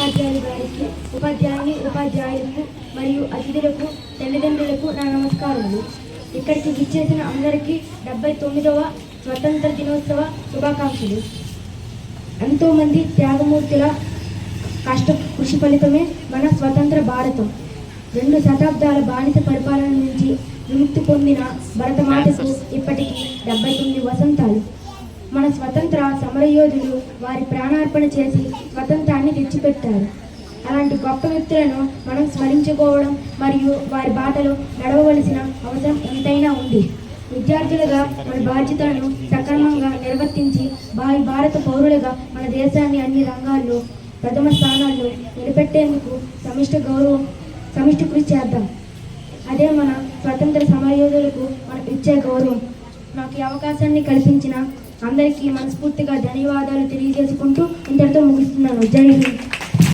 ఉపాధ్యాయులు గారికి, ఉపాధ్యాయులకు మరియు అతిథులకు, తల్లిదండ్రులకు నా నమస్కారాలు. ఇక్కడికి విచ్చేసిన అందరికీ 79వ స్వతంత్ర దినోత్సవ శుభాకాంక్షలు. ఎంతోమంది త్యాగమూర్తుల కృషి ఫలితమే మన స్వతంత్ర భారతం. 2 శతాబ్దాల బానిస పరిపాలన నుంచి విముక్తి పొందిన భరతమాతకు ఇప్పటికీ 79 వసంతాలు. మన స్వతంత్ర సమరయోధులు వారి ప్రాణార్పణ చేసి స్వతంత్రాన్ని తెచ్చిపెట్టారు. అలాంటి గొప్ప వ్యక్తులను మనం స్మరించుకోవడం మరియు వారి బాటలో నడవవలసిన అవసరం ఎంతైనా ఉంది. విద్యార్థులుగా మన బాధ్యతలను సక్రమంగా నిర్వర్తించి భారత పౌరులుగా మన దేశాన్ని అన్ని రంగాల్లో ప్రథమ స్థానాల్లో నిలబెట్టేందుకు సమిష్టి కృషి చేద్దాం. అదే మన స్వతంత్ర సమరయోధులకు మనకు ఇచ్చే గౌరవం. నాకు ఈ అవకాశాన్ని కల్పించిన అందరికీ మనస్ఫూర్తిగా ధన్యవాదాలు తెలియజేసుకుంటూ ఇంతటితో ముగిస్తున్నాను. జై హింద్.